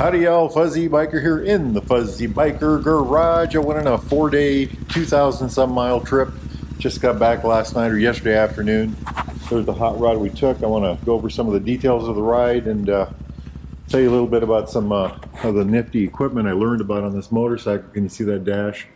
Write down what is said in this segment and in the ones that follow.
Howdy y'all, Fuzzy Biker here in the Fuzzy Biker Garage. I went on a 4-day, 2,000 some mile trip. Just got back last night or yesterday afternoon. There's the hot rod we took. I want to go over some of the details of the ride and tell you a little bit about some of the nifty equipment I learned about on this motorcycle. Can you see that dash?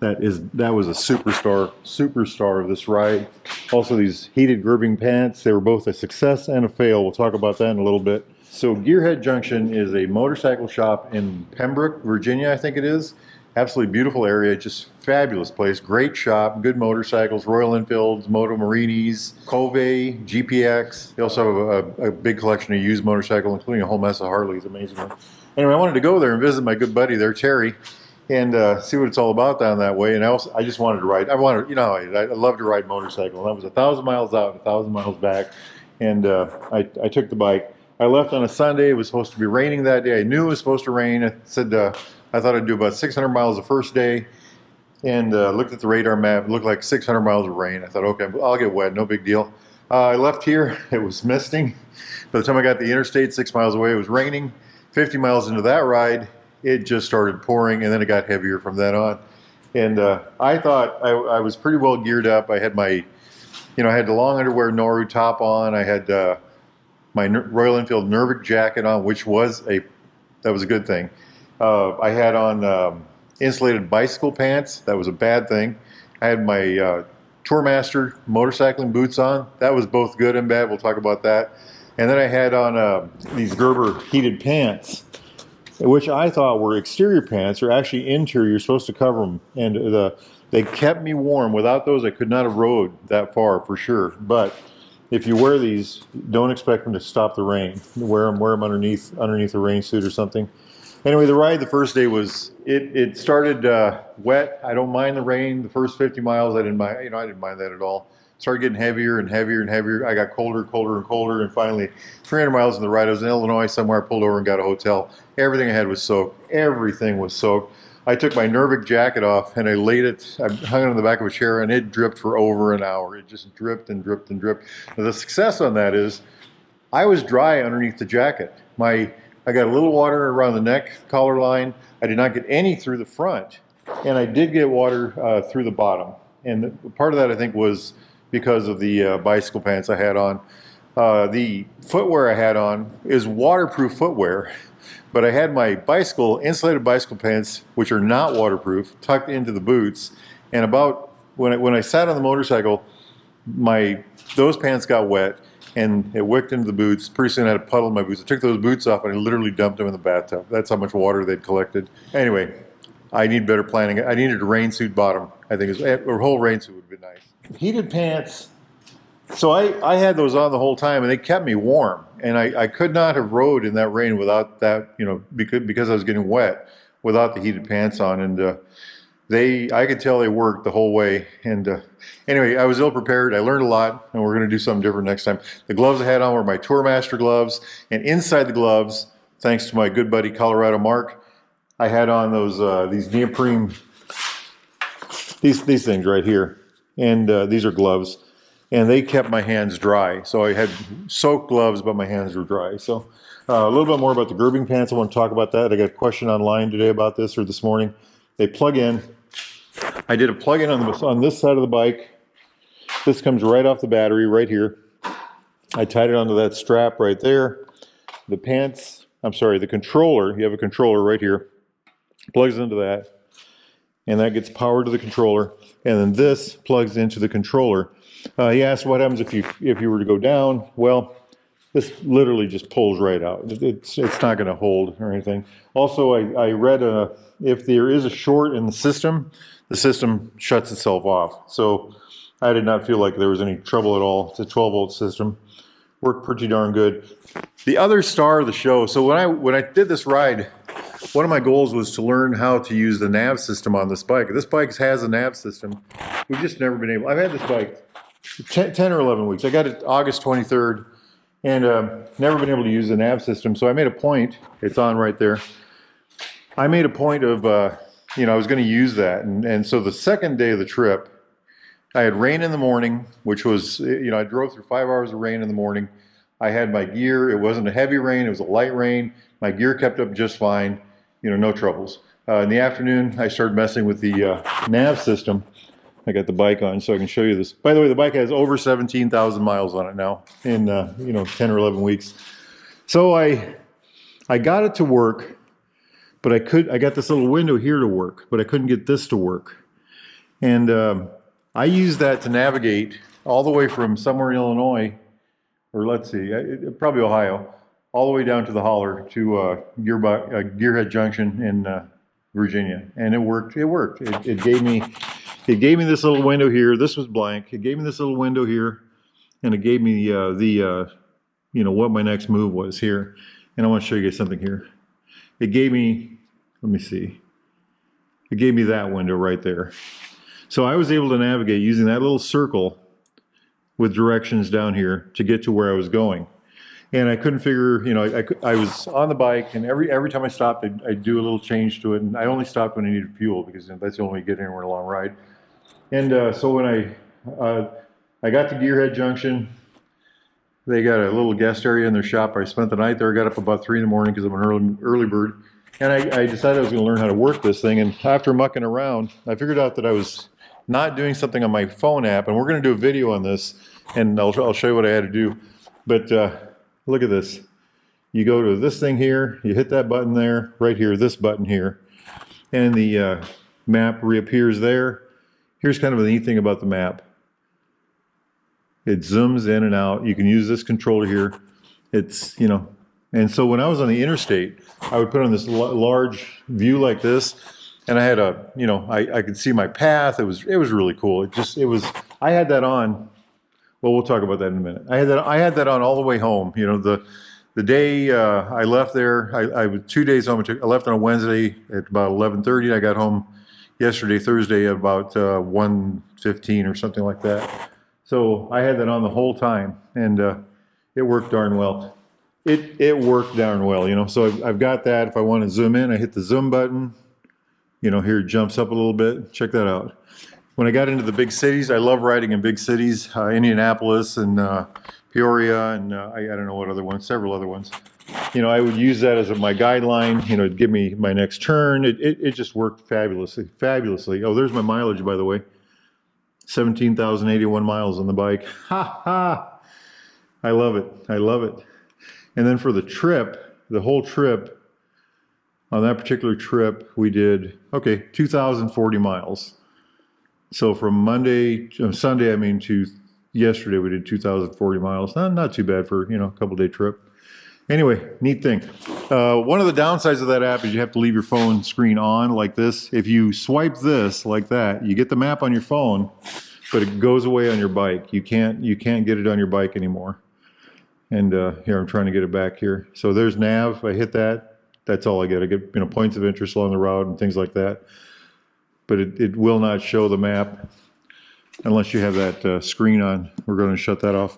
That was a superstar of this ride. Also these heated Gerbing pants, they were both a success and a fail. We'll talk about that in a little bit. So Gearhead Junction is a motorcycle shop in Pembroke, Virginia, I think it is. Absolutely beautiful area, just fabulous place. Great shop, good motorcycles, Royal Enfields, Moto Marinis, Cove, GPX. They also have a big collection of used motorcycles, including a whole mess of Harleys, amazing one. Anyway, I wanted to go there and visit my good buddy there, Terry, and see what it's all about down that way. And I just wanted to ride. I love to ride motorcycle. And that was 1,000 miles out, 1,000 miles back, and I took the bike. I left on a Sunday. It was supposed to be raining that day. I knew it was supposed to rain. I said I thought I'd do about 600 miles the first day, and looked at the radar map. It looked like 600 miles of rain. I thought, okay, I'll get wet, no big deal. I left here. It was misting. By the time I got to the interstate, 6 miles away, it was raining. 50 miles into that ride, it just started pouring, and then it got heavier from then on. And I thought I was pretty well geared up. I had my, I had the long underwear Noru top on. I had my Royal Enfield Nervic jacket on, which was a good thing. I had on insulated bicycle pants. That was a bad thing. I had my Tourmaster motorcycling boots on. That was both good and bad. We'll talk about that. And then I had on these Gerber heated pants, which I thought were exterior pants, or actually interior. You're supposed to cover them, and they kept me warm. Without those, I could not have rode that far for sure. But if you wear these, don't expect them to stop the rain. Wear them underneath a rain suit or something. Anyway, the ride the first day was, it started wet. I don't mind the rain. The first 50 miles, I didn't mind, I didn't mind that at all. Started getting heavier and heavier and heavier. I got colder and colder, and finally 300 miles in the ride. I was in Illinois somewhere. I pulled over and got a hotel. Everything I had was soaked. Everything was soaked. I took my Nervic jacket off and I laid it, I hung it on the back of a chair, and it dripped for over an hour. It just dripped and dripped and dripped. Now, the success on that is I was dry underneath the jacket. I got a little water around the neck collar line. I did not get any through the front, and I did get water through the bottom. And part of that, I think, was because of the bicycle pants I had on. The footwear I had on is waterproof footwear. But I had my insulated bicycle pants, which are not waterproof, tucked into the boots. And about when I sat on the motorcycle, those pants got wet and it wicked into the boots. Pretty soon I had a puddle in my boots. I took those boots off and I literally dumped them in the bathtub. That's how much water they'd collected. Anyway, I need better planning. I needed a rain suit bottom. I think a whole rain suit would be nice. Heated pants. So I had those on the whole time, and they kept me warm. And I could not have rode in that rain without that, because I was getting wet, without the heated pants on. And I could tell they worked the whole way. And anyway, I was ill prepared. I learned a lot, and we're going to do something different next time. The gloves I had on were my Tourmaster gloves, and inside the gloves, thanks to my good buddy Colorado Mark, I had on these neoprene, these things right here, and these are gloves. And they kept my hands dry. So I had soaked gloves, but my hands were dry. So a little bit more about the Gerbing pants. I want to talk about that. I got a question online today about this, or this morning. They plug in. I did a plug-in on this side of the bike. This comes right off the battery right here. I tied it onto that strap right there. The controller, you have a controller right here. Plugs into that. And that gets power to the controller. And then this plugs into the controller. He asked what happens if you were to go down. Well, this literally just pulls right out. It's not going to hold or anything. Also, I read if there is a short in the system shuts itself off. So I did not feel like there was any trouble at all. It's a 12-volt system. Worked pretty darn good. The other star of the show. So when I did this ride, one of my goals was to learn how to use the nav system on this bike. This bike has a nav system. We've just never been able. I've had this bike 10 or 11 weeks. I got it August 23rd, and never been able to use the nav system. So I made a point. It's on right there. I made a point of, I was going to use that. And so the second day of the trip, I had rain in the morning, which was, I drove through 5 hours of rain in the morning. I had my gear. It wasn't a heavy rain. It was a light rain. My gear kept up just fine. You know, no troubles. In the afternoon, I started messing with the nav system. I got the bike on so I can show you this. By the way, the bike has over 17,000 miles on it now in, you know, 10 or 11 weeks. So I got it to work, but I got this little window here to work, but I couldn't get this to work. And I used that to navigate all the way from somewhere in Illinois, or let's see, probably Ohio, all the way down to the holler to Gearhead Junction in Virginia. And it worked. It worked. It gave me this little window here. This was blank. It gave me this little window here, and it gave me you know, what my next move was here. And I want to show you guys something here. It gave me, let me see. It gave me that window right there. So I was able to navigate using that little circle with directions down here to get to where I was going. And I couldn't figure, you know, I was on the bike, and every time I stopped, I'd do a little change to it. And I only stopped when I needed fuel, because that's the only way you get anywhere in a long ride. And so when I got to Gearhead Junction, they got a little guest area in their shop. I spent the night there. I got up about 3 in the morning because I'm an early bird. And I decided I was going to learn how to work this thing. And after mucking around, I figured out that I was not doing something on my phone app. And we're going to do a video on this, and I'll show you what I had to do. But look at this. You go to this thing here. You hit that button there, right here, this button here. And the map reappears there. Here's kind of the neat thing about the map. It zooms in and out. You can use this controller here. It's, you know, and so when I was on the interstate, I would put on this large view like this, and I had a, you know, I could see my path. It was really cool. I had that on. Well, we'll talk about that in a minute. I had that on all the way home. You know, the day I left there, I was 2 days home. I left on a Wednesday at about 11:30. I got home yesterday, Thursday, at about 1:15 or something like that. So I had that on the whole time, and it worked darn well. It worked darn well, you know. So I've got that. If I want to zoom in, I hit the zoom button. You know, here it jumps up a little bit. Check that out. When I got into the big cities, I love riding in big cities, Indianapolis and Peoria, and I don't know what other ones, several other ones. You know, I would use that as my guideline, you know, to give me my next turn. It just worked fabulously. Oh, there's my mileage, by the way. 17,081 miles on the bike. Ha ha! I love it. I love it. And then for the trip, the whole trip, on that particular trip, we did, okay, 2,040 miles. So from Sunday, I mean, to yesterday, we did 2,040 miles. Not too bad for, you know, a couple-day trip. Anyway, neat thing. One of the downsides of that app is you have to leave your phone screen on like this. If you swipe this like that, you get the map on your phone, but it goes away on your bike. You can't get it on your bike anymore. And here, I'm trying to get it back here. So there's nav. I hit that. That's all I get. I get, you know, points of interest along the route and things like that. But it will not show the map unless you have that screen on. We're going to shut that off.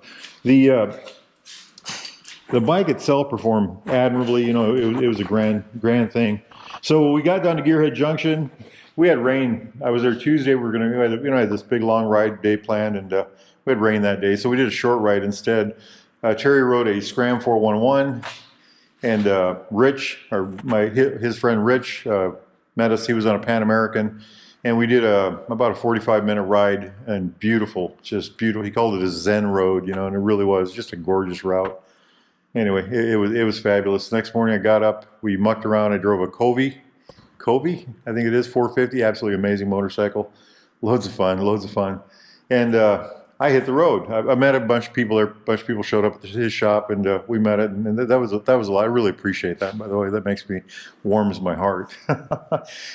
The bike itself performed admirably. You know, it was a grand thing. So we got down to Gearhead Junction. We had rain. I was there Tuesday. We had this big long ride day planned, and we had rain that day. So we did a short ride instead. Terry rode a Scram 411, and Rich, or his friend Rich, met us. He was on a Pan American, and we did about a 45-minute ride, and beautiful, just beautiful. He called it a Zen road, you know, and it really was just a gorgeous route. Anyway, it was fabulous. Next morning I got up, we mucked around. I drove a Covey, I think it is, 450, absolutely amazing motorcycle. Loads of fun. And I hit the road. I met a bunch of people there. A bunch of people showed up at his shop, and we met it. And that was a lot. I really appreciate that, by the way. That warms my heart.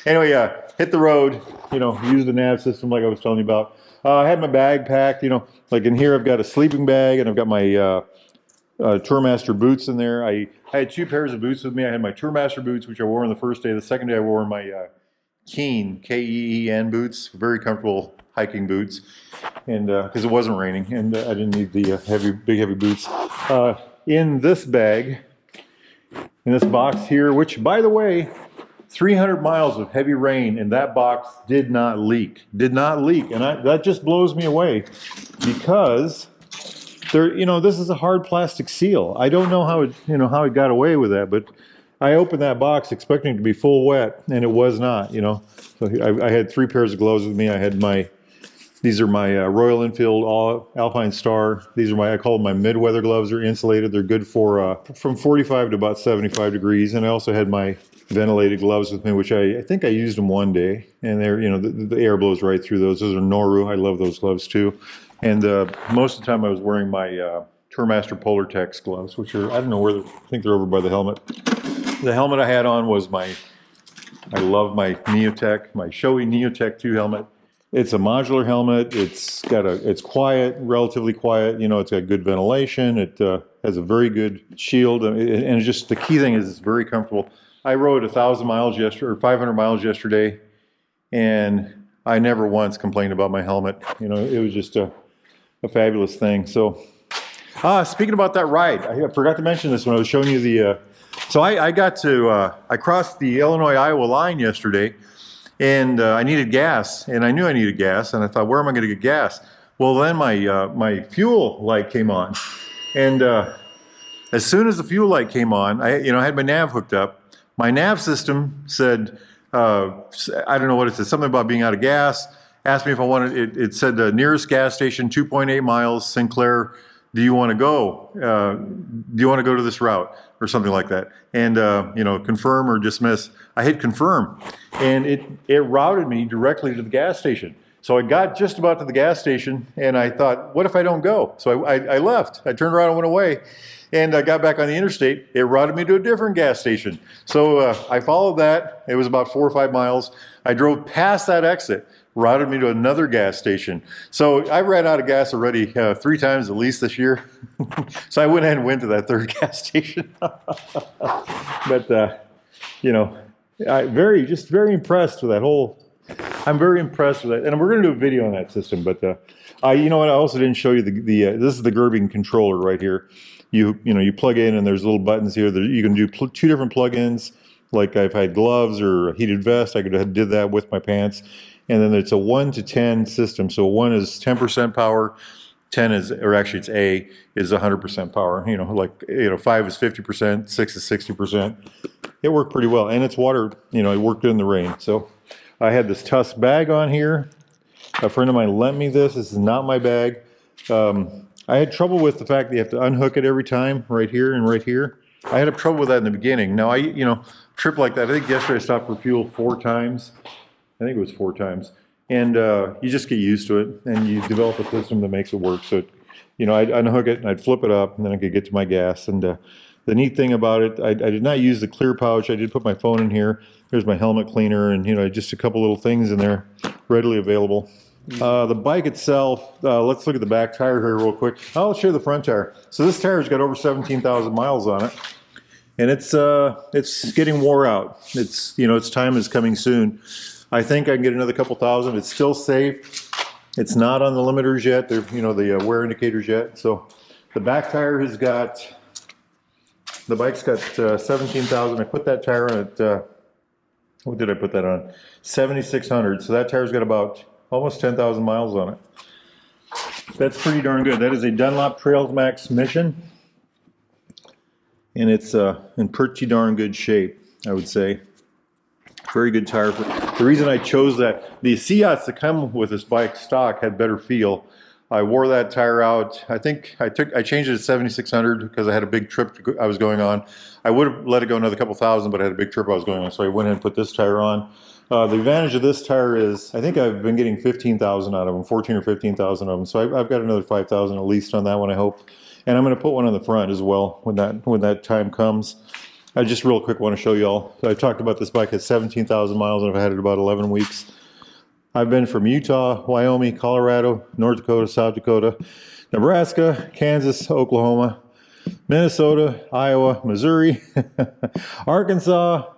Anyway, hit the road. You know, use the nav system like I was telling you about. I had my bag packed. You know, like in here I've got a sleeping bag, and I've got my Tourmaster boots in there. I had 2 pairs of boots with me. I had my Tourmaster boots, which I wore on the first day. The second day I wore my Keen, K-E-E-N boots, very comfortable hiking boots, and because it wasn't raining, and I didn't need the big heavy boots. In this bag, in this box here, which, by the way, 300 miles of heavy rain, and that box did not leak. And that just blows me away, because there, you know, this is a hard plastic seal. I don't know how it, you know, how it got away with that, but I opened that box expecting it to be full wet, and it was not, you know. So I had 3 pairs of gloves with me. I had my, these are my Royal Enfield Alpine Star. These are my, I call them my mid-weather gloves. They're insulated. They're good for from 45 to about 75 degrees. And I also had my ventilated gloves with me, which I think I used them one day. And they're, you know, the air blows right through those. Those are Noru. I love those gloves too. And most of the time I was wearing my Tourmaster Polar Tex gloves, which are, I don't know where, I think they're over by the helmet. The helmet I had on was my, I love my Neotech, my Shoei Neotech 2 helmet. It's a modular helmet. It's got it's quiet, relatively quiet. You know, it's got good ventilation. It has a very good shield, and it's just, the key thing is it's very comfortable. I rode 1,000 miles yesterday, or 500 miles yesterday, and I never once complained about my helmet. You know, it was just a fabulous thing. So, speaking about that ride, I forgot to mention this when I was showing you the. So I got to, I crossed the Illinois-Iowa line yesterday, and I needed gas, and I knew I needed gas, and I thought, where am I going to get gas? Well, then my fuel light came on, and as soon as the fuel light came on, I had my nav hooked up. My nav system said, I don't know what it said, something about being out of gas. Asked me if I wanted, it said the nearest gas station, 2.8 miles, Sinclair. Do you want to go? Do you want to go to this route or something like that? And confirm or dismiss. I hit confirm, and it routed me directly to the gas station. So I got just about to the gas station, and I thought, what if I don't go? So I left. I turned around and went away, and I got back on the interstate. It routed me to a different gas station. So I followed that. It was about 4 or 5 miles. I drove past that exit, routed me to another gas station. So I ran out of gas already 3 times at least this year. So I went ahead and went to that third gas station. But, just very impressed with that whole, I'm very impressed with that. And we're going to do a video on that system. But you know what, I also didn't show you this is the Gerbing Controller right here. You plug in, and there's little buttons here that you can do 2 different plugins. Like I've had gloves or a heated vest, I could have did that with my pants. And then it's a 1 to 10 system. So 1 is 10% power, 10 is, or actually it's A, is 100% power. 5 is 50%, 6 is 60%. It worked pretty well, and it's water. It worked in the rain. So I had this Tusk bag on here. A friend of mine lent me this. This is not my bag. I had trouble with the fact that you have to unhook it every time, right here and right here. I had trouble with that in the beginning. Now trip like that. I think yesterday I stopped for fuel 4 times. I think it was 4 times. And you just get used to it, and you develop a system that makes it work. So, I'd unhook it, and I'd flip it up, and then I could get to my gas. And the neat thing about it, I did not use the clear pouch. I did put my phone in here. There's my helmet cleaner, and, just a couple little things in there readily available. The bike itself, let's look at the back tire here real quick. I'll show you the front tire. So this tire's got over 17,000 miles on it. And it's getting wore out. Its time is coming soon. I think I can get another couple thousand. It's still safe. It's not on the limiters yet. They're, the wear indicators yet. So the back tire has got, the bike's got 17,000. I put that tire on at, what did I put that on? 7,600. So that tire's got about almost 10,000 miles on it. That's pretty darn good. That is a Dunlop Trails Max Mission. And it's in pretty darn good shape, I would say. Very good tire. The reason I chose that, the Seats that come with this bike stock had better feel. I wore that tire out. I think I changed it to 7,600 because I had a big trip I was going on. I would have let it go another couple thousand, but I had a big trip I was going on, so I went ahead and put this tire on. The advantage of this tire is I think I've been getting 15,000 out of them, 14 or 15,000 of them. So I've got another 5,000 at least on that one, I hope. And I'm going to put one on the front as well when that time comes. I just real quick want to show you all. So I talked about this bike at 17,000 miles, and I've had it about 11 weeks. I've been from Utah, Wyoming, Colorado, North Dakota, South Dakota, Nebraska, Kansas, Oklahoma, Minnesota, Iowa, Missouri, Arkansas,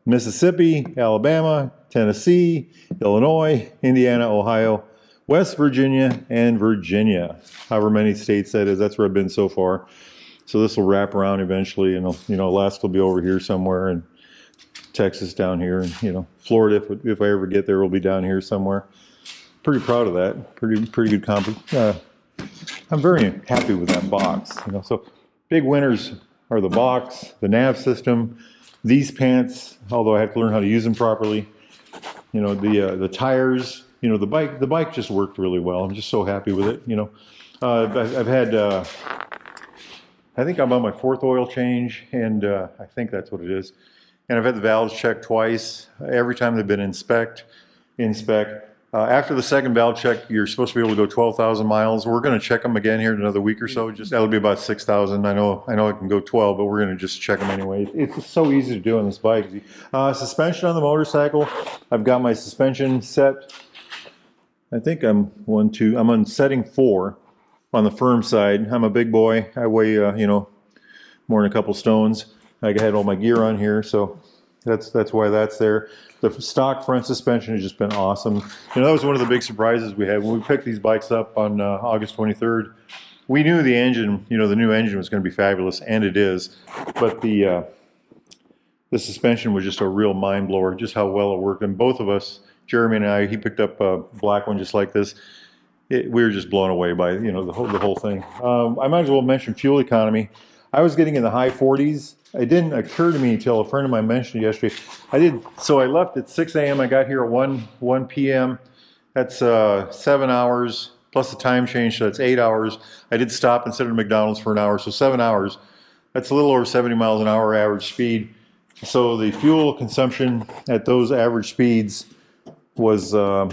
Mississippi, Alabama, Tennessee, Illinois, Indiana, Ohio, West Virginia, and Virginia. However many states that is, that's where I've been so far. So this will wrap around eventually, and Alaska will be over here somewhere, and Texas down here, and Florida, if I ever get there, will be down here somewhere. Pretty proud of that. Pretty good I'm very happy with that box. You know, so big winners are the box, the nav system, these pants, although I have to learn how to use them properly. You know, the tires. You know, the bike just worked really well. I'm just so happy with it. You know, I've had. I think I'm on my 4th oil change, and I think that's what it is. And I've had the valves checked twice. Every time they've been inspect. After the 2nd valve check, you're supposed to be able to go 12,000 miles. We're going to check them again here in another week or so. Just that'll be about 6,000. I know I can go 12, but we're going to just check them anyway. It's so easy to do on this bike. Suspension on the motorcycle. I've got my suspension set. I think I'm on setting 4. On the firm side. I'm a big boy. I weigh, you know, more than a couple stones. I had all my gear on here, so that's why that's there. The stock front suspension has just been awesome. You know, that was one of the big surprises we had when we picked these bikes up on August 23rd. We knew the engine, you know, the new engine was going to be fabulous, and it is. But the suspension was just a real mind blower, just how well it worked. And both of us, Jeremy and I, he picked up a black one just like this. We were just blown away by, you know, the whole thing. I might as well mention fuel economy. I was getting in the high 40s. It didn't occur to me until a friend of mine mentioned it yesterday. So I left at 6 a.m. I got here at 1 p.m. That's 7 hours plus the time change, so that's 8 hours. I did stop and sit at McDonald's for an hour, so 7 hours. That's a little over 70 miles an hour average speed. So the fuel consumption at those average speeds was in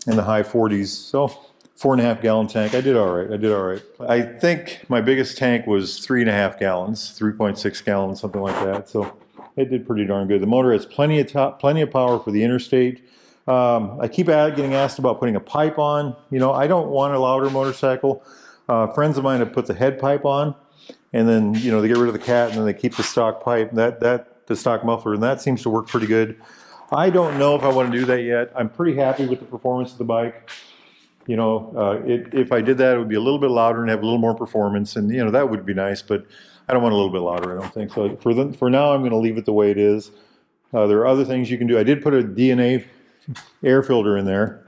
the high 40s. So 4.5 gallon tank. I did all right. I think my biggest tank was 3.5 gallons, 3.6 gallons, something like that. So it did pretty darn good. The motor has plenty of power for the Interstate. I keep getting asked about putting a pipe on. You know, I don't want a louder motorcycle. Friends of mine have put the head pipe on, and then, you know, they get rid of the cat, and then they keep the stock pipe, the stock muffler, and that seems to work pretty good. I don't know if I want to do that yet. I'm pretty happy with the performance of the bike. You know, if I did that, it would be a little bit louder and have a little more performance, and, you know, that would be nice, but I don't want a little bit louder, I don't think. So for now, I'm going to leave it the way it is. There are other things you can do. I did put a DNA air filter in there,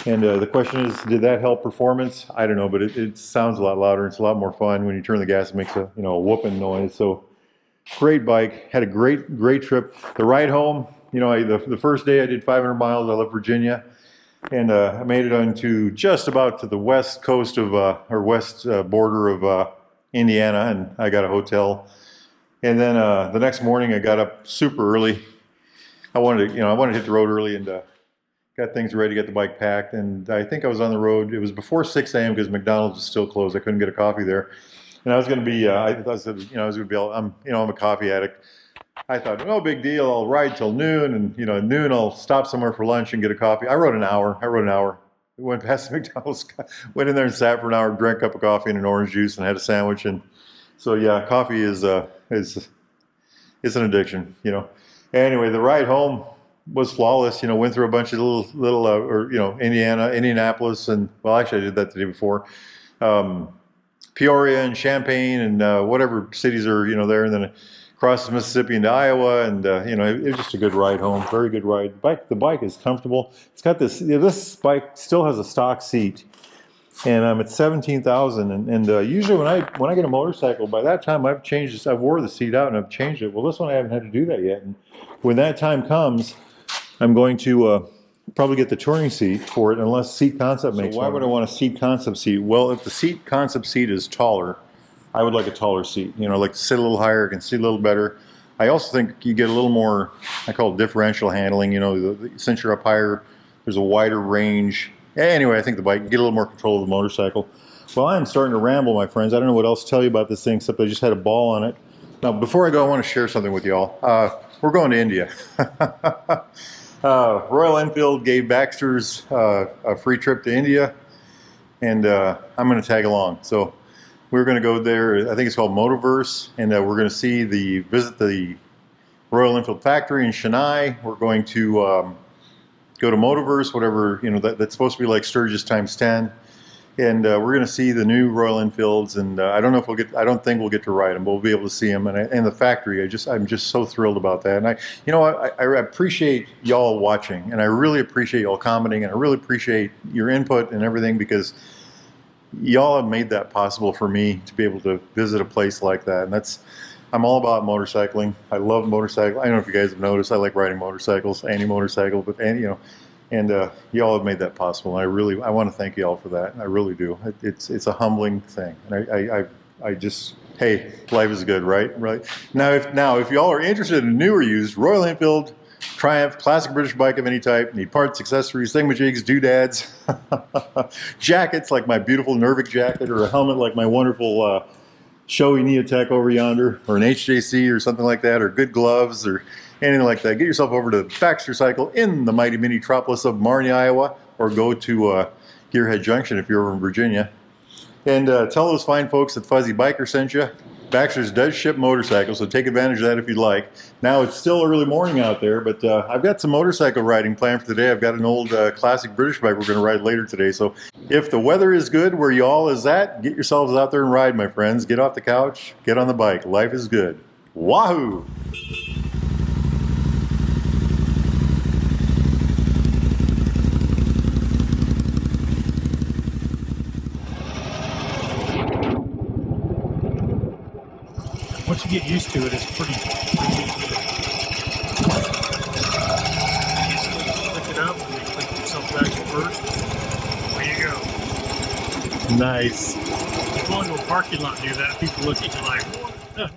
and the question is, did that help performance? I don't know, but it sounds a lot louder. It's a lot more fun. When you turn the gas, it makes a, you know, a whooping noise. So great bike. Had a great trip. The ride home, you know, the first day I did 500 miles. I left Virginia. And I made it onto just about to the west coast of, or west border of Indiana, and I got a hotel. And then the next morning I got up super early. I wanted to hit the road early, and got things ready to get the bike packed. And I think I was on the road. It was before 6 a.m. because McDonald's was still closed. I couldn't get a coffee there. And I was going to be, I'm a coffee addict. I thought, no big deal, I'll ride till noon, and, you know, at noon I'll stop somewhere for lunch and get a coffee. I rode an hour. Went past the McDonald's, went in there and sat for an hour, drank a cup of coffee and an orange juice, and had a sandwich. And so, yeah, coffee is an addiction, you know. Anyway, the ride home was flawless. You know, went through a bunch of little Indianapolis, and, well, actually I did that the day before. Peoria and Champaign and whatever cities are, you know, there, and then across Mississippi into Iowa, and you know, it was just a good ride home. Very good ride. The bike is comfortable. It's got this. You know, this bike still has a stock seat, and I'm at 17,000. And usually when I get a motorcycle, by that time I've changed this. I've wore the seat out and I've changed it. Well, this one I haven't had to do that yet. And when that time comes, I'm going to probably get the touring seat for it, unless Seat Concept makes one. So why would I want a Seat Concept seat? Well, if the Seat Concept seat is taller, I would like a taller seat. You know, I like to sit a little higher, can see a little better. I also think you get a little more, I call it differential handling. You know, since you're up higher, there's a wider range. Anyway, I think the bike, you get a little more control of the motorcycle. Well, I'm starting to ramble, my friends. I don't know what else to tell you about this thing, except I just had a ball on it. Now, before I go, I want to share something with you all. We're going to India. Royal Enfield gave Baxter's a free trip to India, and I'm going to tag along. So we're going to go there. I think it's called Motoverse, and we're going to visit the Royal Enfield factory in Chennai. We're going to go to Motoverse, whatever, you know, that's supposed to be like Sturgis times 10. And we're going to see the new Royal Enfields, and I don't think we'll get to ride them, but we'll be able to see them. And the factory, I'm just so thrilled about that. And I appreciate y'all watching, and I really appreciate y'all commenting, and I really appreciate your input and everything, because y'all have made that possible for me to be able to visit a place like that. And that's, I'm all about motorcycling. I love motorcycling. I don't know if you guys have noticed, I like riding motorcycles, any motorcycle, but any, you know, and y'all have made that possible. And I want to thank y'all for that. I really do. It's a humbling thing. And I just, hey, life is good, right? Right. Now, if y'all are interested in new or used Royal Enfield, Triumph, classic British bike of any type, need parts, accessories, thingamajigs, doodads, jackets like my beautiful Nervic jacket, or a helmet like my wonderful showy Neotech over yonder, or an HJC or something like that, or good gloves or anything like that, get yourself over to Baxter Cycle in the mighty metropolis of Marnie, Iowa, or go to Gearhead Junction if you're over in Virginia. And tell those fine folks that Fuzzy Biker sent you. Baxter's does ship motorcycles, so take advantage of that if you'd like. Now, it's still early morning out there, but I've got some motorcycle riding planned for today. I've got an old classic British bike we're going to ride later today. So if the weather is good where you all is at, get yourselves out there and ride, my friends. Get off the couch, get on the bike. Life is good. Wahoo! Once you get used to it, it's pretty easy. Pick it up and then click yourself back to first. There you go. Nice. You go into a parking lot and do that, people look at you like, what the